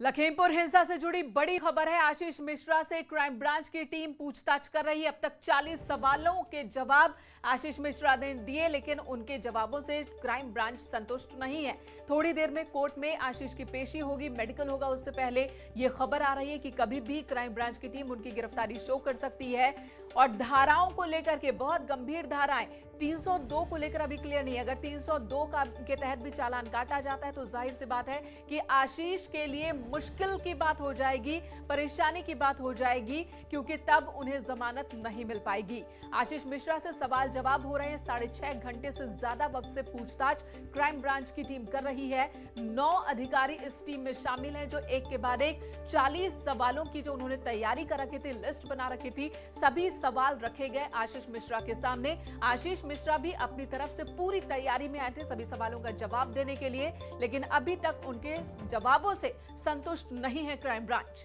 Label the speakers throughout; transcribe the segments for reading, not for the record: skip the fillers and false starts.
Speaker 1: लखीमपुर हिंसा से जुड़ी बड़ी खबर है। आशीष मिश्रा से क्राइम ब्रांच की टीम पूछताछ कर रही है। अब तक 40 सवालों के जवाब आशीष मिश्रा ने दिए, लेकिन उनके जवाबों से क्राइम ब्रांच संतुष्ट नहीं है। थोड़ी देर में कोर्ट में आशीष की पेशी होगी, मेडिकल होगा। उससे पहले यह खबर आ रही है कि कभी भी क्राइम ब्रांच की टीम उनकी गिरफ्तारी शो कर सकती है। और धाराओं को लेकर के बहुत गंभीर धाराएं, 302 को लेकर अभी क्लियर नहीं है। अगर 302 के तहत भी चालान काटा जाता है तो जाहिर सी बात है कि आशीष के लिए मुश्किल की बात हो जाएगी, परेशानी की बात हो जाएगी, क्योंकि तब उन्हें जमानत नहीं मिल पाएगी। आशीष मिश्रा से सवाल जवाब हो रहे हैं। 6.5 घंटे से ज्यादा वक्त से पूछताछ क्राइम ब्रांच की टीम कर रही है। 9 अधिकारी इस टीम में शामिल हैं, जो एक के बाद एक 40 सवालों की जो उन्होंने तैयारी कर रखी थी, लिस्ट बना रखी थी, सभी सवाल रखे गए आशीष मिश्रा के सामने। आशीष मिश्रा भी अपनी तरफ से पूरी तैयारी में आए थे सभी सवालों का जवाब देने के लिए, लेकिन अभी तक उनके जवाबों से संतुष्ट नहीं है क्राइम ब्रांच।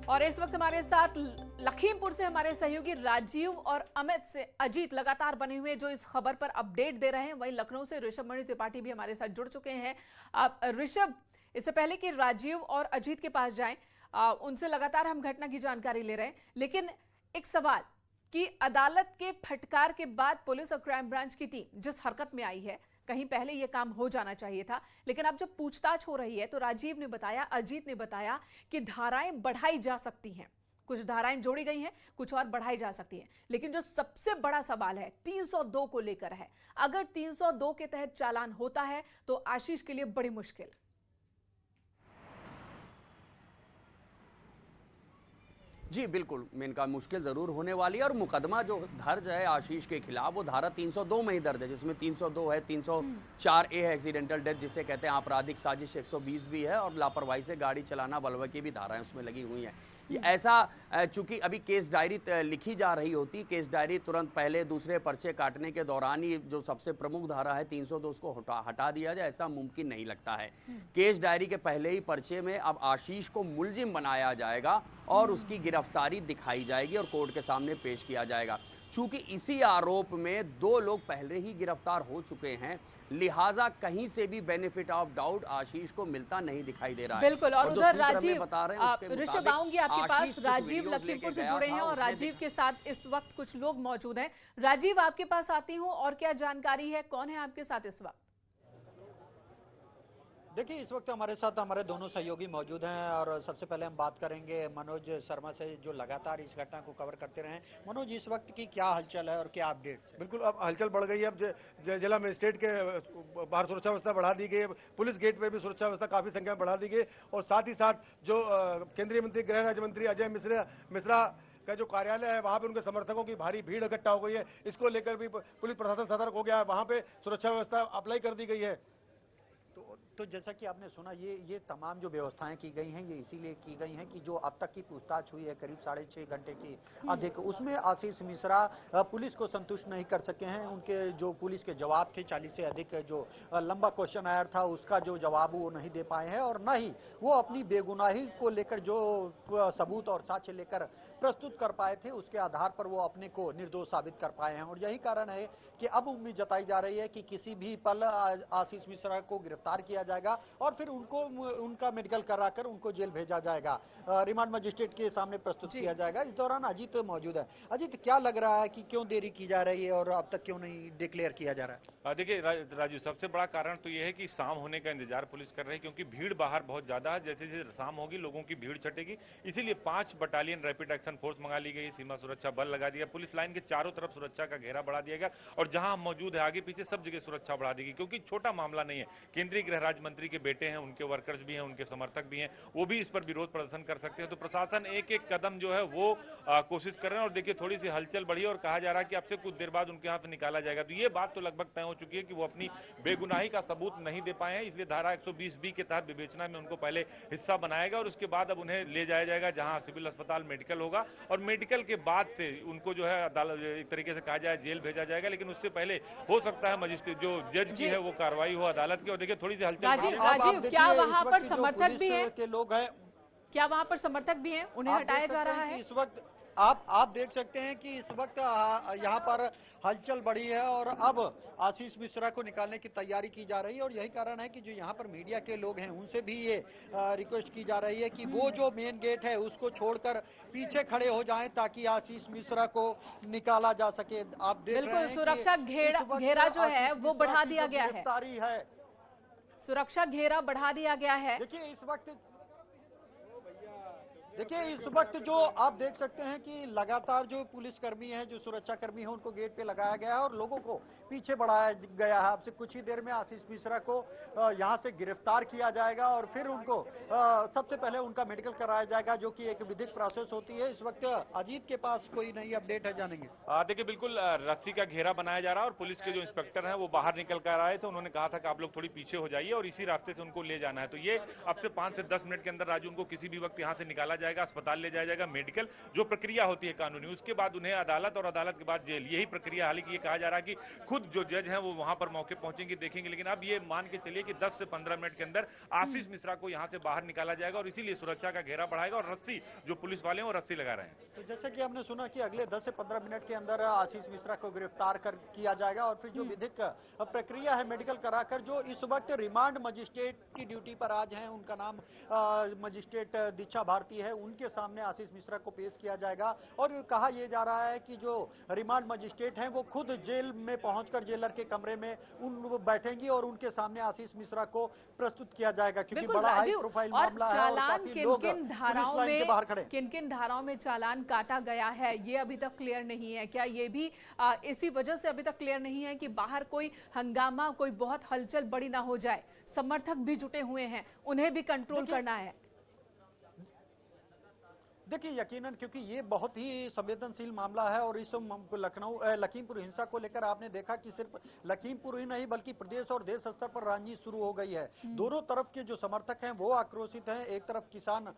Speaker 1: और इस वक्त हमारे साथ लखीमपुर से हमारे सहयोगी राजीव और अमित से अजीत लगातार बने हुए जो इस खबर पर अपडेट दे रहे हैं। वहीं लखनऊ से ऋषभ मणि त्रिपाठी भी हमारे साथ जुड़ चुके हैं। ऋषभ, इससे पहले कि राजीव और अजीत के पास जाएं, उनसे लगातार हम घटना की जानकारी ले रहे हैं, लेकिन एक सवाल कि अदालत के फटकार के बाद पुलिस और क्राइम ब्रांच की टीम जिस हरकत में आई है, कहीं पहले यह काम हो जाना चाहिए था, लेकिन अब जब पूछताछ हो रही है तो राजीव ने बताया, अजीत ने बताया कि धाराएं बढ़ाई जा सकती हैं। कुछ धाराएं जोड़ी गई हैं, कुछ और बढ़ाई जा सकती हैं, लेकिन जो सबसे बड़ा सवाल है 302 को लेकर है। अगर 302 के तहत चालान होता है तो आशीष के लिए बड़ी मुश्किल।
Speaker 2: जी बिल्कुल, मेनका मुश्किल ज़रूर होने वाली है। और मुकदमा जो दर्ज है आशीष के खिलाफ वो धारा 302 में ही दर्ज है, जिसमें 302 है, 304A है एक्सीडेंटल डेथ जिसे कहते हैं, आपराधिक साजिश 120 भी है, और लापरवाही से गाड़ी चलाना बलवा की भी धाराएं उसमें लगी हुई हैं। ये ऐसा चूंकि अभी केस डायरी लिखी जा रही होती, केस डायरी तुरंत पहले दूसरे पर्चे काटने के दौरान ही जो सबसे प्रमुख धारा है 302 उसको हटा दिया जाए, ऐसा मुमकिन नहीं लगता है। केस डायरी के पहले ही पर्चे में अब आशीष को मुलजिम बनाया जाएगा और उसकी गिरफ्तारी दिखाई जाएगी और कोर्ट के सामने पेश किया जाएगा। चूंकि इसी आरोप में 2 लोग पहले ही गिरफ्तार हो चुके हैं, लिहाजा कहीं से भी बेनिफिट ऑफ डाउट आशीष को मिलता नहीं दिखाई दे रहा है।
Speaker 1: बिल्कुल। और उधर राजीव,
Speaker 2: बता रहे हैं
Speaker 1: ऋषभ आऊंगी आपके पास। राजीव लखीमपुर से जुड़े हैं और राजीव के साथ इस वक्त कुछ लोग मौजूद हैं। राजीव, आपके पास आती हूं, और क्या जानकारी है, कौन है आपके साथ इस वक्त?
Speaker 3: देखिए, इस वक्त हमारे साथ हमारे दोनों सहयोगी मौजूद हैं और सबसे पहले हम बात करेंगे मनोज शर्मा से, जो लगातार इस घटना को कवर करते रहे हैं। मनोज, इस वक्त की क्या हलचल है और क्या अपडेट?
Speaker 4: बिल्कुल, अब हलचल बढ़ गई है। अब जिला मजिस्ट्रेट के बाहर सुरक्षा व्यवस्था बढ़ा दी गई, पुलिस गेट पे भी सुरक्षा व्यवस्था काफी संख्या में बढ़ा दी गई, और साथ ही साथ जो केंद्रीय मंत्री, गृह राज्य मंत्री अजय मिश्रा का जो कार्यालय है, वहां पे उनके समर्थकों की भारी भीड़ इकट्ठा हो गई है। इसको लेकर भी पुलिस प्रशासन सतर्क हो गया है, वहां पे सुरक्षा व्यवस्था अप्लाई कर दी गई है।
Speaker 3: तो जैसा कि आपने सुना, ये तमाम जो व्यवस्थाएं की गई हैं, ये इसीलिए की गई हैं कि जो अब तक की पूछताछ हुई है करीब 6.5 घंटे की अधिक, उसमें आशीष मिश्रा पुलिस को संतुष्ट नहीं कर सके हैं। उनके जो पुलिस के जवाब थे, 40 से अधिक जो लंबा क्वेश्चन आयर था, उसका जो जवाब वो नहीं दे पाए हैं, और न ही वो अपनी बेगुनाही को लेकर जो सबूत और साक्ष्य लेकर प्रस्तुत कर पाए थे, उसके आधार पर वो अपने को निर्दोष साबित कर पाए हैं। और यही कारण है कि अब उम्मीद जताई जा रही है कि किसी भी पल आशीष मिश्रा को गिरफ्तार किया जाएगा और फिर उनका मेडिकल कराकर उनको जेल भेजा जाएगा, रिमांड मजिस्ट्रेट के सामने प्रस्तुत किया जाएगा। इस दौरान अजीत मौजूद है। अजीत, क्या लग रहा है कि क्यों देरी की जा रही है और अब तक क्यों नहीं डिक्लेयर किया जा रहा है?
Speaker 5: देखिए राजू, सबसे बड़ा कारण तो यह है कि शाम होने का इंतजार पुलिस कर रही है, क्योंकि भीड़ बाहर बहुत ज्यादा है। जैसे जैसे शाम होगी लोगों की भीड़ छटेगी, इसीलिए 5 बटालियन रैपिड एक्शन फोर्स मंगा ली गई, सीमा सुरक्षा बल लगा दिया, पुलिस लाइन के चारों तरफ सुरक्षा का घेरा बढ़ा दिया गया, और जहां हम मौजूद है आगे पीछे सब जगह सुरक्षा बढ़ा दी गई। क्योंकि छोटा मामला नहीं है, केंद्रीय गृह राज्य मंत्री के बेटे हैं, उनके वर्कर्स भी हैं, उनके समर्थक भी हैं, वो भी इस पर विरोध प्रदर्शन कर सकते हैं। तो प्रशासन एक एक कदम जो है वो कोशिश कर रहे हैं। और देखिए, थोड़ी सी हलचल बढ़ी और कहा जा रहा है कि अब से कुछ देर बाद उनके हाथ निकाला जाएगा। तो ये बात तो लगभग तय हो चुकी है कि वो अपनी बेगुनाही का सबूत नहीं दे पाए हैं, इसलिए धारा 120B के तहत विवेचना में उनको पहले हिस्सा बनाएगा और उसके बाद अब उन्हें ले जाया जाएगा जहां सिविल अस्पताल मेडिकल होगा, और मेडिकल के बाद से उनको जो है अदालत, एक तरीके से कहा जाए, जेल भेजा जाएगा। लेकिन उससे पहले हो सकता है मजिस्ट्रेट जो जज की है वो कार्रवाई हो अदालत की। और देखिए, थोड़ी सी हलचल,
Speaker 1: राजीव, क्या वहां पर समर्थक भी हैं?
Speaker 3: के लोग हैं,
Speaker 1: क्या वहां पर समर्थक भी हैं, उन्हें हटाया जा रहा है?
Speaker 3: इस वक्त आप देख सकते हैं कि इस वक्त यहाँ पर हलचल बढ़ी है और अब आशीष मिश्रा को निकालने की तैयारी की जा रही है और यही कारण है कि जो यहाँ पर मीडिया के लोग हैं उनसे भी ये रिक्वेस्ट की जा रही है कि वो जो मेन गेट है उसको छोड़कर पीछे खड़े हो जाएं ताकि आशीष मिश्रा को निकाला जा सके। आप देख रहे
Speaker 1: बिल्कुल,
Speaker 3: हैं
Speaker 1: सुरक्षा घेरा जो है वो बढ़ा दिया गया है।
Speaker 3: गिरफ्तारी है,
Speaker 1: सुरक्षा घेरा बढ़ा दिया गया है।
Speaker 3: देखिए इस वक्त जो आप देख सकते हैं कि लगातार जो पुलिसकर्मी हैं, जो सुरक्षा कर्मी हैं, उनको गेट पे लगाया गया है और लोगों को पीछे बढ़ाया गया है। आपसे कुछ ही देर में आशीष मिश्रा को यहां से गिरफ्तार किया जाएगा और फिर उनको सबसे पहले उनका मेडिकल कराया जाएगा, जो कि एक विधिक प्रोसेस होती है। इस वक्त अजीत के पास कोई नई अपडेट है, जानेंगे।
Speaker 5: देखिए बिल्कुल रस्सी का घेरा बनाया जा रहा है और पुलिस के जो इंस्पेक्टर हैं वो बाहर निकल कर आए थे। उन्होंने कहा था कि आप लोग थोड़ी पीछे हो जाइए और इसी रास्ते से उनको ले जाना है। तो ये अब से 5 से 10 मिनट के अंदर राजू उनको किसी भी वक्त यहाँ से निकाला जाएगा, अस्पताल ले जाया जाएगा, मेडिकल जो प्रक्रिया होती है कानूनी, उसके बाद उन्हें अदालत और अदालत के बाद जेल। यही प्रक्रिया, हालांकि ये कहा जा रहा है कि खुद जो जज हैं वो वहां पर मौके पहुंचेंगे, देखेंगे। लेकिन अब ये मान के चलिए कि 10 से 15 मिनट के अंदर आशीष मिश्रा को यहां से बाहर निकाला जाएगा और इसीलिए सुरक्षा का घेरा बढ़ाएगा और रस्सी, जो पुलिस वाले हैं वो रस्सी लगा रहे हैं।
Speaker 3: तो जैसे कि हमने सुना कि अगले 10 से 15 मिनट के अंदर आशीष मिश्रा को गिरफ्तार किया जाएगा और फिर जो विधिक प्रक्रिया है मेडिकल कराकर, जो इस वक्त रिमांड मजिस्ट्रेट की ड्यूटी पर आज हैं, उनका नाम मजिस्ट्रेट दीक्षा भारती है, उनके सामने आशीष मिश्रा को पेश किया जाएगा। और कहा यह जा रहा है कि जो रिमांड मजिस्ट्रेट हैं वो खुद जेल में पहुंचकर जेलर के कमरे में बैठेंगी और उनके सामने आशीष मिश्रा को प्रस्तुत किया जाएगा, क्योंकि बड़ा हाई प्रोफाइल मामला है और काफी लोग
Speaker 1: किन-किन धाराओं में चालान काटा गया है ये अभी तक क्लियर नहीं है। क्या ये भी इसी वजह से अभी तक क्लियर नहीं है कि बाहर कोई हंगामा, कोई बहुत हलचल बड़ी ना हो जाए? समर्थक भी जुटे हुए हैं, उन्हें भी कंट्रोल करना है।
Speaker 3: देखिए यकीनन, क्योंकि ये बहुत ही संवेदनशील मामला है और इस लखीमपुर हिंसा को लेकर आपने देखा कि सिर्फ लखीमपुर ही नहीं बल्कि प्रदेश और देश स्तर पर राजनीति शुरू हो गई है। दोनों तरफ के जो समर्थक हैं वो आक्रोशित हैं। एक तरफ किसान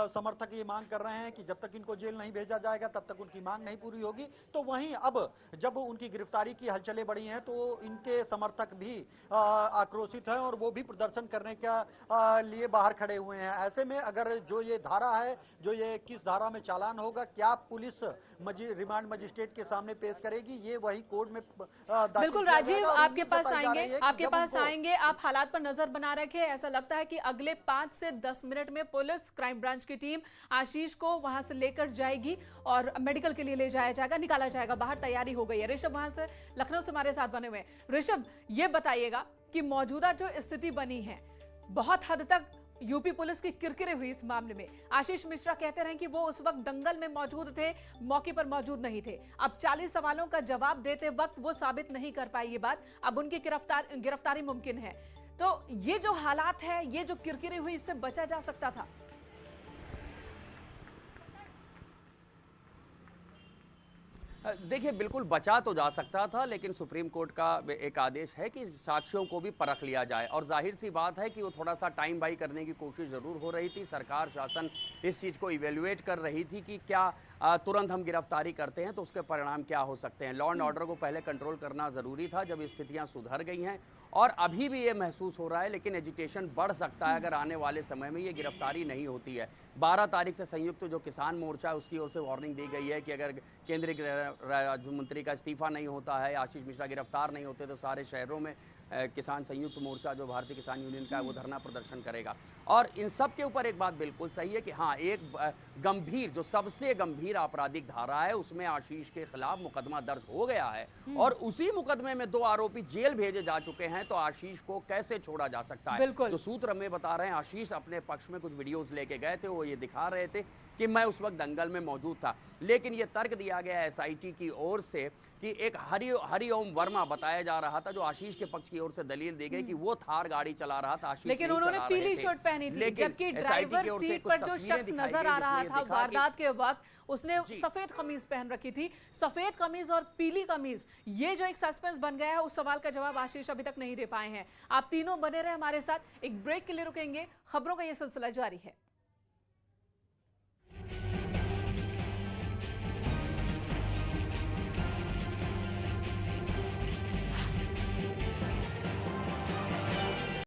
Speaker 3: समर्थक ये मांग कर रहे हैं कि जब तक इनको जेल नहीं भेजा जाएगा तब तक उनकी मांग नहीं पूरी होगी। तो वहीं अब जब उनकी गिरफ्तारी की हलचलें बढ़ी हैं तो इनके समर्थक भी आक्रोशित हैं और वो भी प्रदर्शन करने के लिए बाहर खड़े हुए हैं। ऐसे में अगर जो ये धारा है, जो ये किस धारा में चालान होगा, क्या पुलिस रिमांड मजिस्ट्रेट के सामने पेश करेगी, ये वही कोर्ट में
Speaker 1: बिल्कुल राजीव आपके पास आएंगे। आप हालात पर नजर बना रखे। ऐसा लगता है कि अगले 5 से 10 मिनट में पुलिस क्राइम ब्रांच की टीम आशीष को वहां से लेकर जाएगी और मेडिकल के लिए ले जाया जाएगा, निकाला जाएगा बाहर। तैयारी हो गई है। ऋषभ वहां से लखनऊ से हमारे साथ बने हुए हैं। ऋषभ, ये बताइएगा कि मौजूदा जो स्थिति बनी है, बहुत हद तक यूपी पुलिस की किरकिरी हुई इस मामले में। आशीष मिश्रा कहते रहे कि वो उस वक्त दंगल में मौजूद थे, मौके पर मौजूद नहीं थे। अब 40 सवालों का जवाब देते वक्त वो साबित नहीं कर पाई ये बात। अब उनकी गिरफ्तारी मुमकिन है। तो ये जो हालात है, ये जो किरकिरी हुई, इससे बचा जा सकता था?
Speaker 2: देखिए बिल्कुल बचा तो जा सकता था, लेकिन सुप्रीम कोर्ट का एक आदेश है कि साक्ष्यों को भी परख लिया जाए और जाहिर सी बात है कि वो थोड़ा सा टाइम बाई करने की कोशिश ज़रूर हो रही थी। सरकार, शासन इस चीज़ को इवेल्युएट कर रही थी कि क्या तुरंत हम गिरफ्तारी करते हैं तो उसके परिणाम क्या हो सकते हैं। लॉ एंड ऑर्डर को पहले कंट्रोल करना ज़रूरी था। जब स्थितियाँ सुधर गई हैं और अभी भी ये महसूस हो रहा है, लेकिन एजिटेशन बढ़ सकता है अगर आने वाले समय में ये गिरफ्तारी नहीं होती है। 12 तारीख से संयुक्त जो किसान मोर्चा है उसकी ओर से वार्निंग दी गई है कि अगर केंद्रीय गृह राज्य मंत्री का इस्तीफा नहीं होता है, आशीष मिश्रा गिरफ्तार नहीं होते, तो सारे शहरों में किसान संयुक्त मोर्चा जो भारतीय किसान यूनियन का है वो धरना प्रदर्शन करेगा। और इन सब के ऊपर एक बात बिल्कुल सही है कि हाँ, एक गंभीर, जो सबसे गंभीर आपराधिक धारा है उसमें आशीष के खिलाफ मुकदमा दर्ज हो गया है और उसी मुकदमे में 2 आरोपी जेल भेजे जा चुके हैं। तो आशीष को कैसे छोड़ा जा सकता है? तो सूत्र हमें बता रहे हैं, आशीष अपने पक्ष में कुछ वीडियोस लेके गए थे, वो ये दिखा रहे थे कि मैं उस वक्त दंगल में मौजूद था। लेकिन ये तर्क दिया गया एसआईटी की ओर से कि एक हरिओम वर्मा बताया जा रहा था, जो आशीष के पक्ष की ओर से दलील दी गई कि वो थार गाड़ी चला रहा था, आशीष
Speaker 1: लेकिन उन्होंने पीली शर्ट पहनी थी, जबकि ड्राइवर सीट पर जो शख्स नजर आ रहा था वारदात के वक्त, उसने सफेद कमीज पहन रखी थी। सफेद कमीज और पीली कमीज, ये जो एक सस्पेंस बन गया है, उस सवाल का जवाब आशीष अभी तक नहीं दे पाए हैं। आप तीनों बने रहे हमारे साथ। एक ब्रेक के लिए रुकेंगे, खबरों का ये सिलसिला जारी है।